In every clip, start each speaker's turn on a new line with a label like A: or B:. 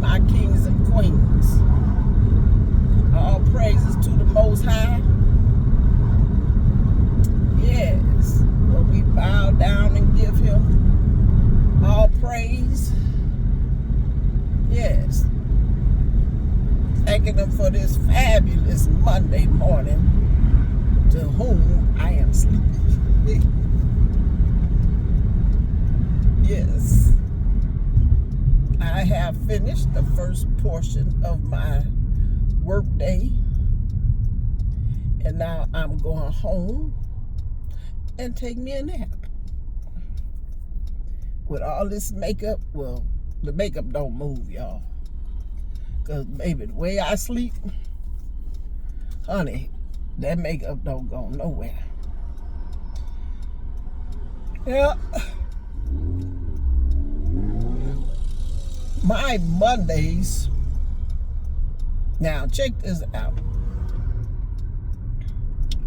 A: my kings and queens. All praises to the Most High. Yes, well, we bow down and give him all praise. Yes. Thanking him for this fabulous Monday morning, to whom I am sleepy. Yes. I have finished the first portion of my work day, and now I'm going home and take me a nap. With all this makeup, well, the makeup don't move, y'all. Because, baby, the way I sleep, honey, that makeup don't go nowhere. Yeah. My Mondays, now check this out.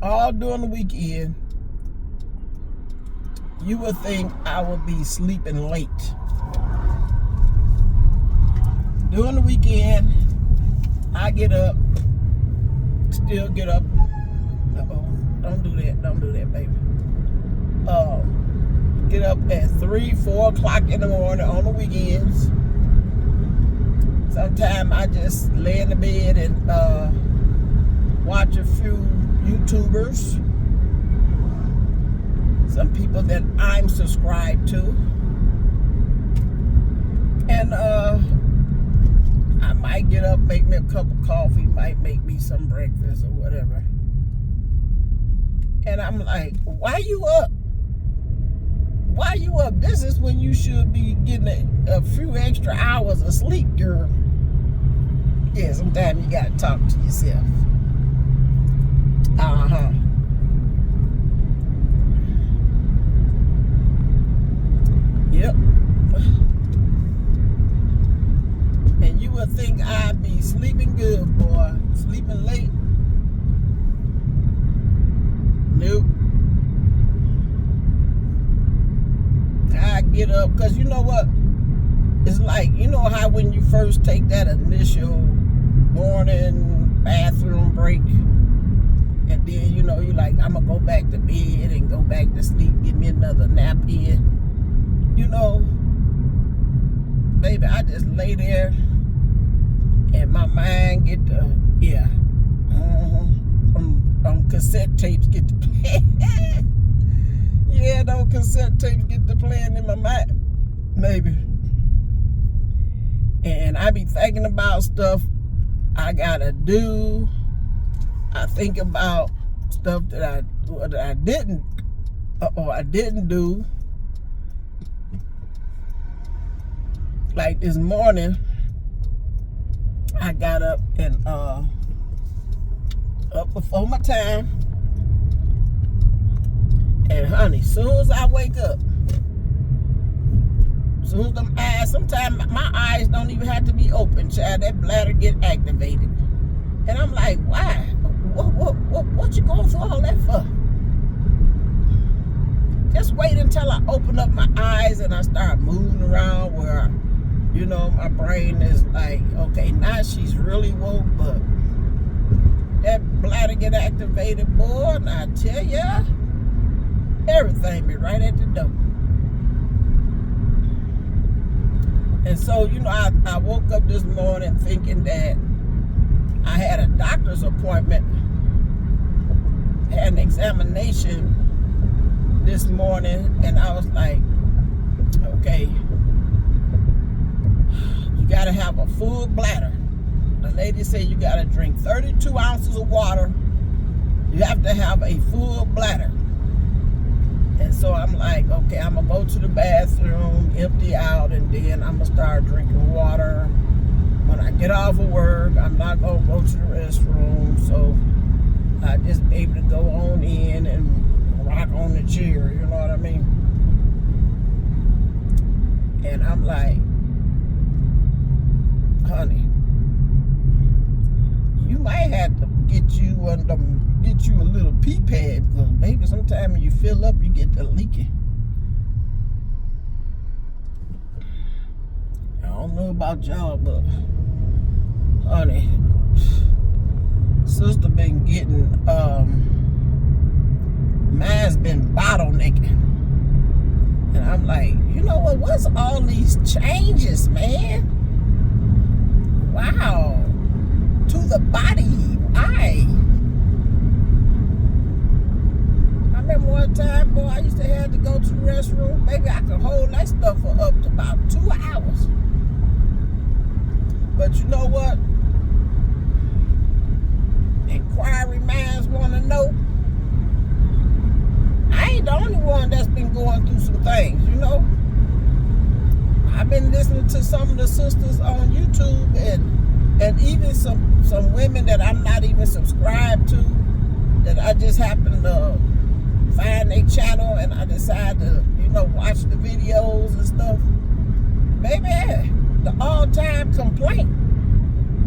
A: All during the weekend, you would think I would be sleeping late. During the weekend, I get up, still get up. Uh-oh, don't do that, baby. Get up at 3, 4 o'clock in the morning on the weekends. Sometimes I just lay in the bed and watch a few YouTubers. Some people that I'm subscribed to. And I might get up, make me a cup of coffee, might make me some breakfast or whatever. And I'm like, why you up? Why you up? This is when you should be getting a few extra hours of sleep, girl. Yeah, sometimes you gotta talk to yourself. Uh-huh. Yep. And you would think I'd be sleeping good, boy. Sleeping late. Nope. I get up, because you know what? It's like, you know how when you first take that initial morning bathroom break, and then, you know, you're like, I'm going to go back to bed and go back to sleep, give me another nap in. You know, baby, I just lay there and my mind get the, yeah, cassette tapes get to play. Yeah, those cassette tapes get to playing in my mind, maybe. And I be thinking about stuff I gotta do. I think about stuff that I didn't do. Like this morning, I got up and up before my time. And honey, soon as I wake up, soon as them eyes, sometimes my eyes don't even have to be open, child. That bladder get activated. And I'm like, why? What you going through all that for? Just wait until I open up my eyes and I start moving around where, you know, my brain is like, okay, now she's really woke, but that bladder get activated, boy, and I tell ya, everything be right at the door. And so, you know, I woke up this morning thinking that I had a doctor's appointment, had an examination this morning, and I was like, okay, you gotta have a full bladder. The lady said you gotta drink 32 ounces of water. You have to have a full bladder. And so I'm like, okay, I'm gonna go to the bathroom, empty out, and then I'm gonna start drinking water. When I get off of work, I'm not gonna go to the restroom, so I just be able to go on in and rock on the chair, you know what I mean? And I'm like, honey, you might have to get you a little pee pad, because baby, sometimes when you fill up, you get to leaking. I don't know about y'all, but honey, sister been getting mine's been bottlenecking. And I'm like, you know what? What's all these changes, man? Wow. To the body. I remember one time, boy, I used to have to go to the restroom. Maybe I could hold that stuff for up to about 2 hours. But you know what? Inquiry minds want to know. I ain't the only one that's been going through some things, you know. I've been listening to some of the sisters on YouTube and even some women that I'm not even subscribed to, that I just happen to find their channel and I decide to, you know, watch the videos and stuff. Baby, the all-time complaint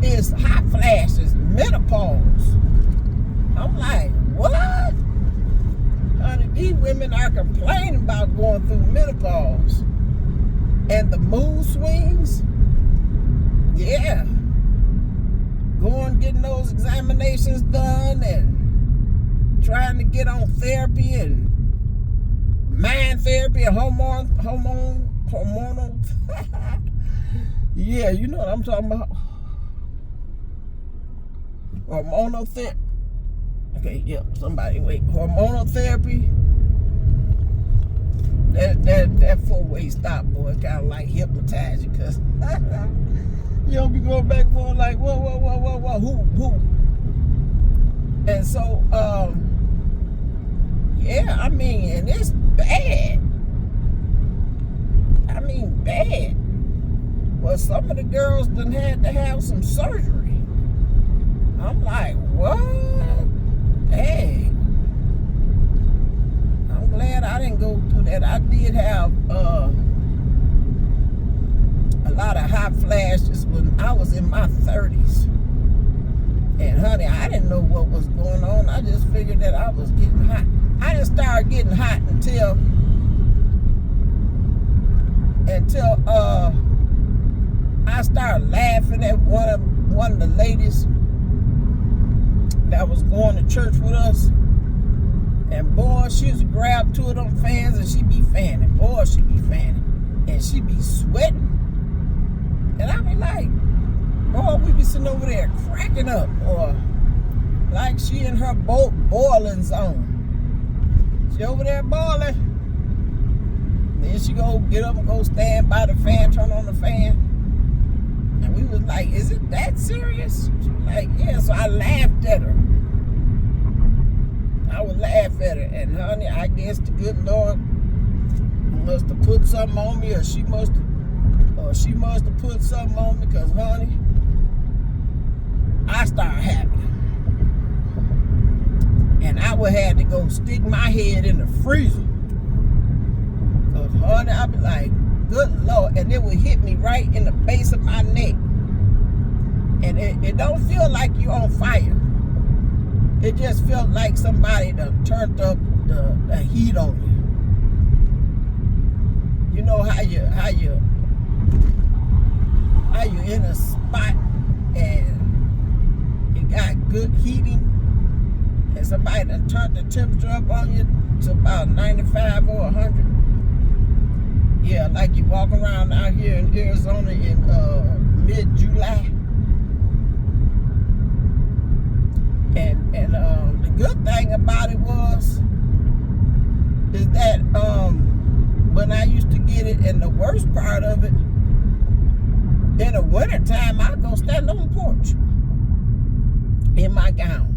A: is hot flashes, menopause. I'm like, what? Honey, these women are complaining about going through menopause. And the mood swings, yeah. Getting those examinations done and trying to get on therapy and mind therapy and hormonal. Yeah, you know what I'm talking about. Hormonal therapy. Okay, yep, somebody wait. Hormonal therapy. That four-way stop, boy, kind of like hypnotize you, cause you don't be going back and forth like whoa, who? And so, yeah, I mean, and it's bad. I mean, bad. Well, some of the girls done had to have some surgery. I'm like, what? Hey. I'm glad I didn't go through that. I did have a lot of hot flashes when I was in my 30s. And honey, I didn't know what was going on. I just figured that I was getting hot. I didn't start getting hot until I started laughing at one of the ladies that was going to church with us. And boy, she used to grab two of them fans and she be fanning. Boy, she be fanning. And she be sweating. And I be like, boy, we be sitting over there cracking up. Or like she in her boiling zone. She over there boiling. Then she go get up and go stand by the fan, turn on the fan. And we was like, is it that serious? She was like, yeah. So I laughed at her. I would laugh at her, and honey, I guess the good Lord must have put something on me, or she must have put something on me, because honey, I started happening. And I would have to go stick my head in the freezer. Because honey, I'd be like, good Lord, and it would hit me right in the base of my neck. And it don't feel like you're on fire. It just felt like somebody done turned up the heat on you. You know how you in a spot and it got good heating, and somebody done turned the temperature up on you to about 95 or 100. Yeah, like you walk around out here in Arizona in mid-July. And the good thing about it is that when I used to get it, and the worst part of it, in the wintertime, I'd go stand on the porch in my gown.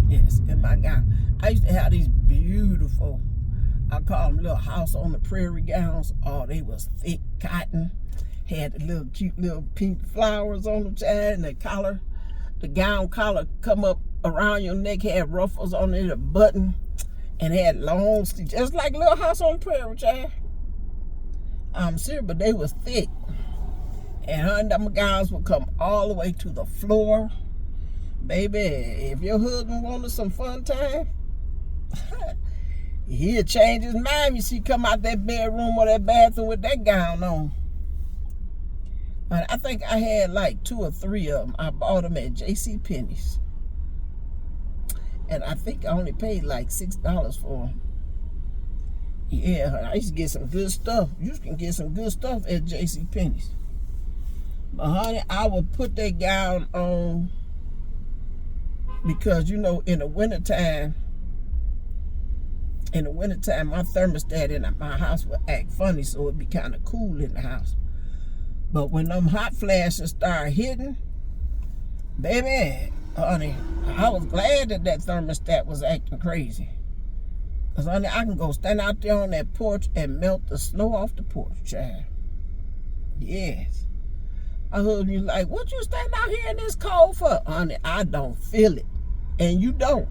A: Yes, in my gown. I used to have these beautiful, I call them little house on the prairie gowns. Oh, they was thick cotton. Had the little cute little pink flowers on them, and the collar, the gown collar come up around your neck, had ruffles on it, a button, and had long sleeves, just like Little House on the Prairie, child. I'm serious, but they was thick. And honey, them gowns would come all the way to the floor. Baby, if your husband wanted some fun time, he'll change his mind. You see, come out that bedroom or that bathroom with that gown on. I think I had like 2 or 3 of them. I bought them at JCPenney's. And I think I only paid like $6 for them. Yeah, I used to get some good stuff. You can get some good stuff at JCPenney's. But honey, I would put that gown on because, you know, in the wintertime, my thermostat in my house would act funny, so it'd be kind of cool in the house. But when them hot flashes start hitting, baby, honey, I was glad that thermostat was acting crazy. Because, honey, I can go stand out there on that porch and melt the snow off the porch, child. Yes. I heard you like, what you stand out here in this cold for? Honey, I don't feel it. And you don't.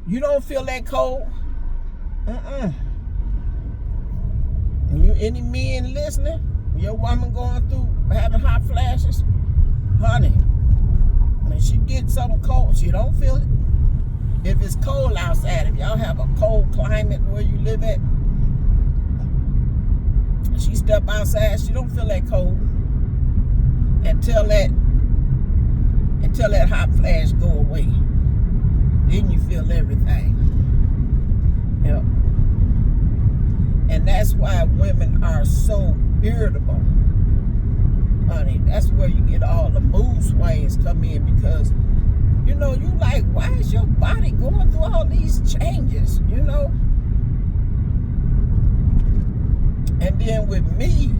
A: You don't feel that cold? Any men listening? Your woman going through having hot flashes? Honey, when she gets something cold, she don't feel it. If it's cold outside, if y'all have a cold climate where you live at, she step outside, she don't feel that cold until that hot flash go away. Then you feel everything. Yep. And that's why women are so irritable. Honey, that's where you get all the mood swings come in, because you know, you like, why is your body going through all these changes, you know? And then with me,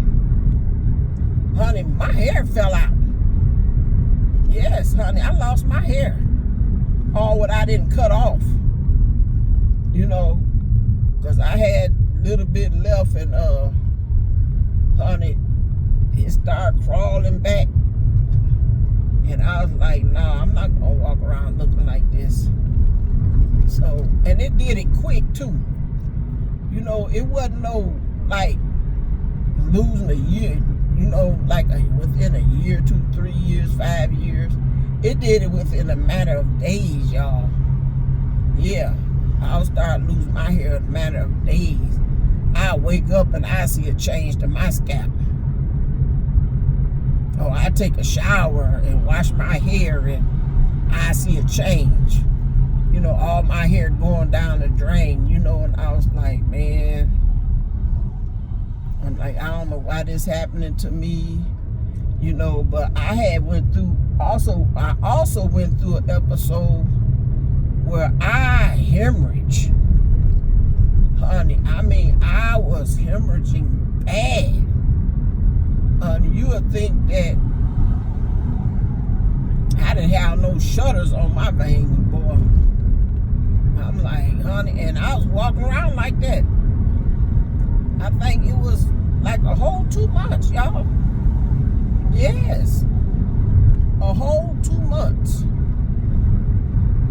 A: honey, my hair fell out. Yes, honey, I lost my hair. All what I didn't cut off, you know, because I had a little bit left, and honey, it started crawling back. And I was like, nah, I'm not gonna walk around looking like this. So, and it did it quick too. You know, it wasn't no like losing a year, you know, like within a year, 2, 3 years, 5 years. It did it within a matter of days, y'all. Yeah, I'll start losing my hair in a matter of days. I wake up and I see a change to my scalp. Oh, I take a shower and wash my hair and I see a change. You know, all my hair going down the drain, you know, and I was like, man, I'm like, I don't know why this happening to me, you know, but I went through an episode where I hemorrhaged. Honey, I mean, I was hemorrhaging bad. You would think that I didn't have no shutters on my veins, boy. I'm like, honey, and I was walking around like that. I think it was like a whole 2 months, y'all. Yes. A whole 2 months.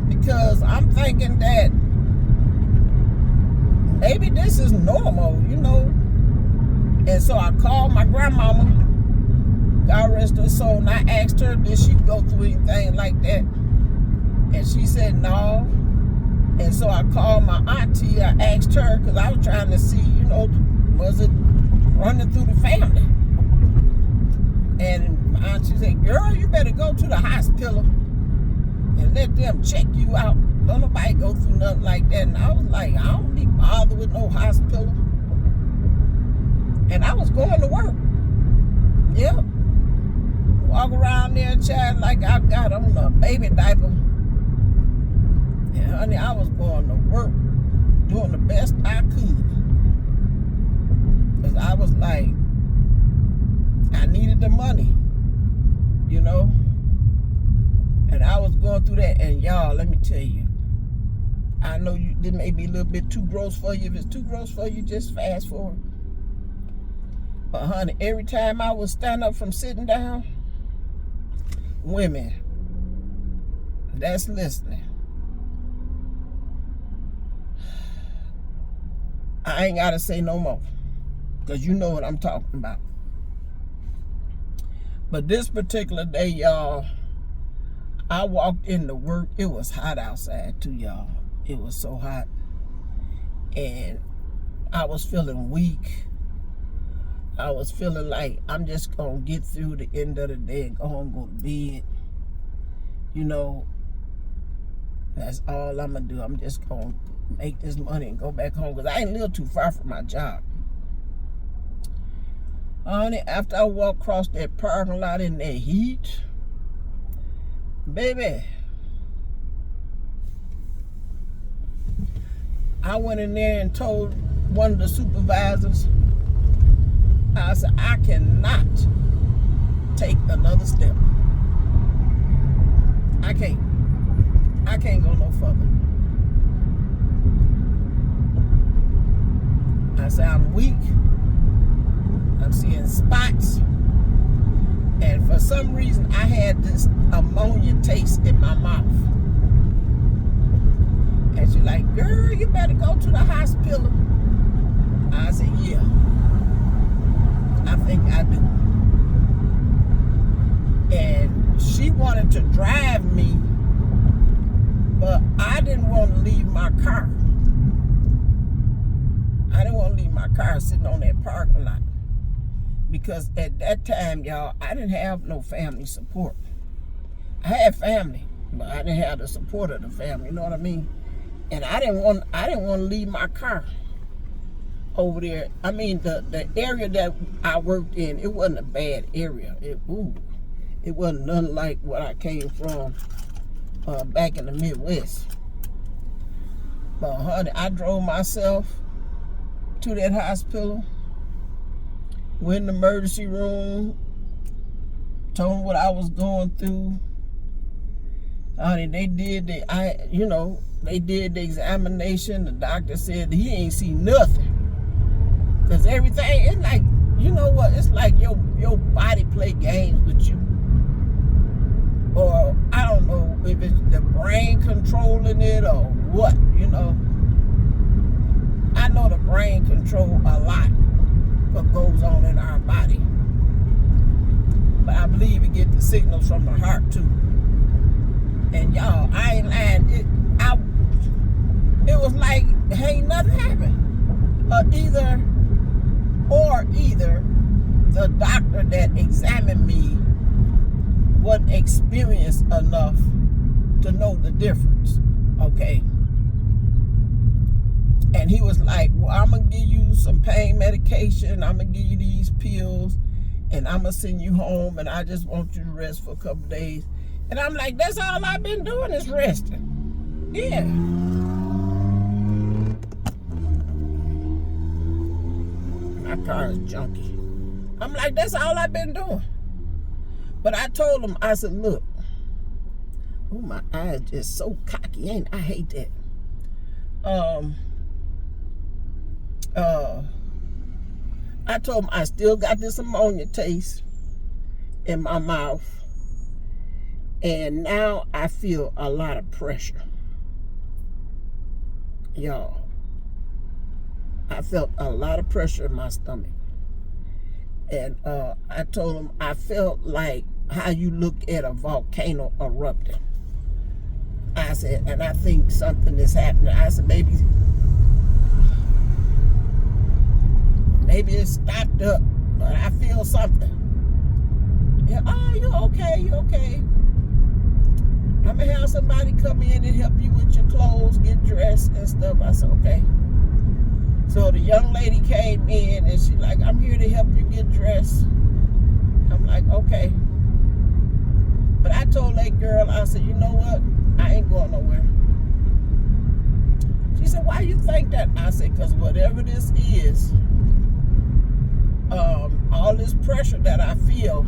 A: Because I'm thinking that maybe this is normal, you know. And so I called my grandmama, God rest her soul, and I asked her, did she go through anything like that? And she said no. And so I called my auntie, I asked her, because I was trying to see, you know, was it running through the family? And my auntie said, girl, you better go to the hospital and let them check you out. Don't nobody go through nothing like that. And I was like, I don't be bothered with no hospital. And I was going to work. Yep. Walk around there, child, like I got on a baby diaper. And honey, I was going to work, doing the best I could. Because I was like, I needed the money, you know. And I was going through that. And y'all, let me tell you, I know this may be a little bit too gross for you. If it's too gross for you, just fast forward. But honey, every time I would stand up from sitting down, women that's listening, I ain't gotta say no more, because you know what I'm talking about. But this particular day, y'all, I walked into work. It was hot outside too, y'all. It was so hot. And I was feeling weak. I was feeling like I'm just going to get through the end of the day and go home, go to bed. You know, that's all I'm going to do. I'm just going to make this money and go back home because I ain't live too far from my job. Honey, after I walked across that parking lot in that heat, baby, I went in there and told one of the supervisors, I said, I cannot take another step. I can't go no further. I said, I'm weak. I'm seeing spots. And for some reason, I had this ammonia taste in my mouth. And she's like, girl, you better go to the hospital. I said, yeah, I think I do. And she wanted to drive me, but I didn't want to leave my car. I didn't want to leave my car sitting on that parking lot. Because at that time, y'all, I didn't have no family support. I had family, but I didn't have the support of the family, you know what I mean? And I didn't want to leave my car over there. I mean, the area that I worked in, it wasn't a bad area. It wasn't nothing like what I came from back in the Midwest. But honey, I drove myself to that hospital, went in the emergency room, told them what I was going through. Honey, they did the examination. The doctor said he ain't seen nothing. Cause everything, it's like, you know what? It's like your body play games with you. Or I don't know if it's the brain controlling it or what, you know. I know the brain control a lot what goes on in our body. But I believe it gets the signals from the heart too. And y'all, I ain't lying. It was like, hey, nothing happened. Either the doctor that examined me wasn't experienced enough to know the difference. Okay. And he was like, well, I'm going to give you some pain medication. I'm going to give you these pills. And I'm going to send you home. And I just want you to rest for a couple of days. And I'm like, that's all I've been doing is resting. Yeah. My car is junky. I'm like, that's all I've been doing. But I told him, I said, look. Oh, my eyes just so cocky, ain't I? Hate that. I told him I still got this ammonia taste in my mouth. And now I feel a lot of pressure. Y'all, I felt a lot of pressure in my stomach. And I told him I felt like how you look at a volcano erupting. I said, and I think something is happening. I said, maybe it stopped up, but I feel something. Yeah, oh, you okay, you okay. I'm going to have somebody come in and help you with your clothes, get dressed and stuff. I said, okay. So the young lady came in and she like, I'm here to help you get dressed. I'm like, okay. But I told that girl, I said, you know what? I ain't going nowhere. She said, why you think that? I said, because whatever this is, all this pressure that I feel,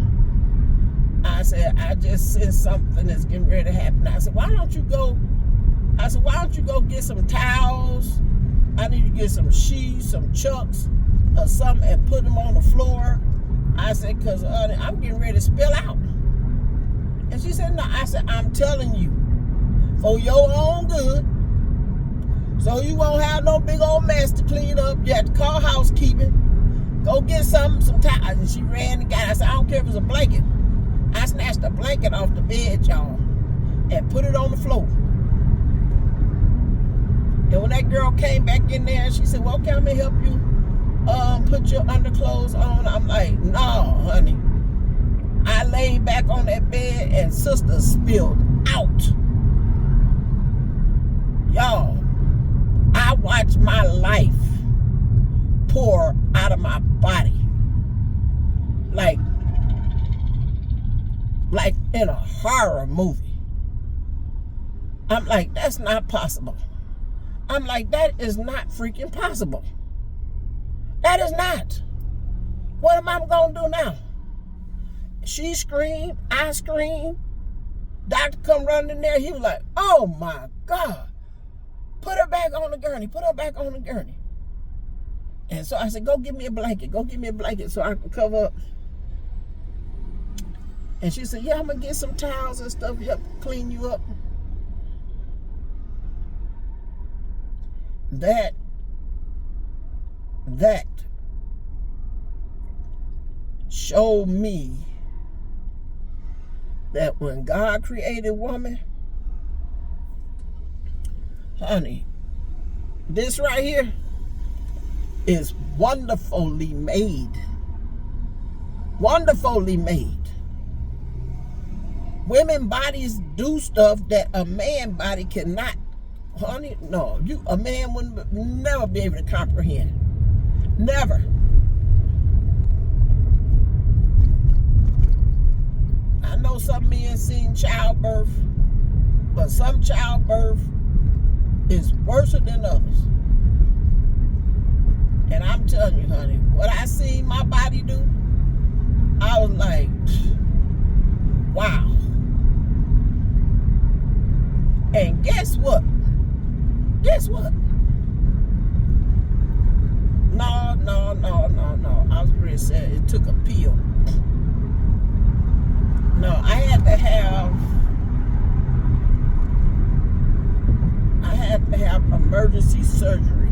A: I said, I just sense something that's getting ready to happen. I said, why don't you go get some towels? I need to get some sheets, some chucks, or something, and put them on the floor. I said, because I'm getting ready to spill out. And she said, no. I said, I'm telling you, for your own good, so you won't have no big old mess to clean up. You have to call housekeeping. Go get some towels. And she ran and got it. I said, I don't care if it's a blanket. I snatched a blanket off the bed, y'all, and put it on the floor. And when that girl came back in there, she said, well, okay, I'm going to help you put your underclothes on. I'm like, no, honey. I laid back on that bed and sister spilled out. Y'all, I watched my life pour out of my body. Like in a horror movie. I'm like, that's not possible. I'm like, that is not freaking possible. That is not. What am I going to do now? She screamed. I screamed. Doctor come running in there. He was like, oh my God. Put her back on the gurney. Put her back on the gurney. And so I said, go get me a blanket. Go get me a blanket so I can cover up. And she said, yeah, I'm going to get some towels and stuff, help clean you up. That showed me that when God created woman, honey, this right here is wonderfully made. Wonderfully made. Women bodies do stuff that a man body cannot. Honey, no, a man would never be able to comprehend. Never. I know some men seen childbirth, but some childbirth is worse than others. And I'm telling you, honey, what I seen my body do, I was like, wow. And guess what? Guess what? No. I was really sad. It took a pill. No, I had to have emergency surgery.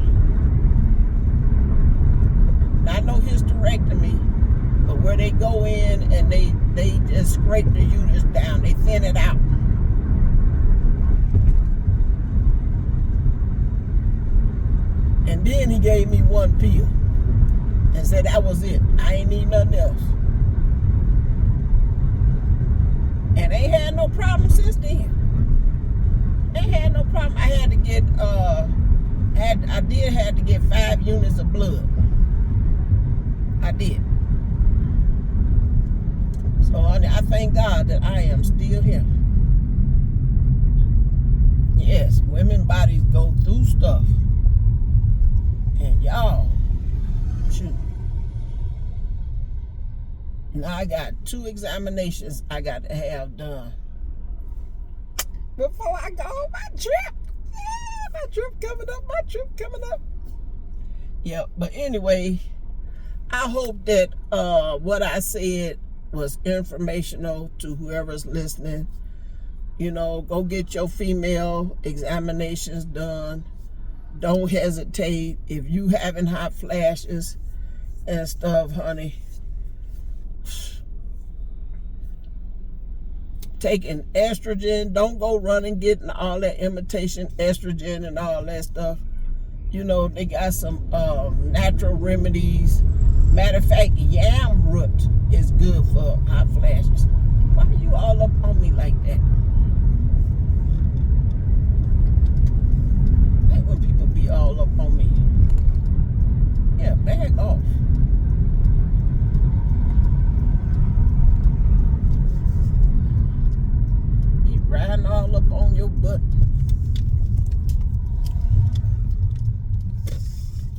A: Not no hysterectomy, but where they go in and they just scrape the uterus down. They thin it out. And then he gave me one pill and said that was it. I ain't need nothing else. And ain't had no problem since then. Ain't had no problem. I had to get I did have to get 5 units of blood. I did. So honey, I thank God that I am still here. Yes, women bodies go through stuff. And y'all, shoot. Now I got 2 examinations I got to have done before I go on my trip. Yeah, my trip coming up. Yeah, but anyway, I hope that what I said was informational to whoever's listening. You know, go get your female examinations done. Don't hesitate. If you having hot flashes and stuff, honey, taking estrogen. Don't go running getting all that imitation estrogen and all that stuff. You know, they got some natural remedies. Matter of fact, yam root is good for hot flashes. Why are you all up on me like that? I hate when people be all up on me. Yeah, back off. You riding all up on your butt.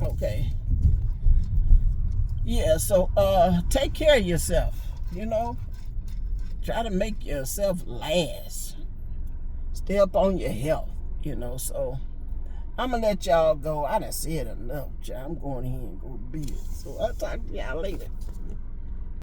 A: Okay. Yeah, so take care of yourself, you know. Try to make yourself last. Stay up on your health, you know. So I'm gonna let y'all go. I done said enough, child. I'm going in and go to bed. So I'll talk to y'all later.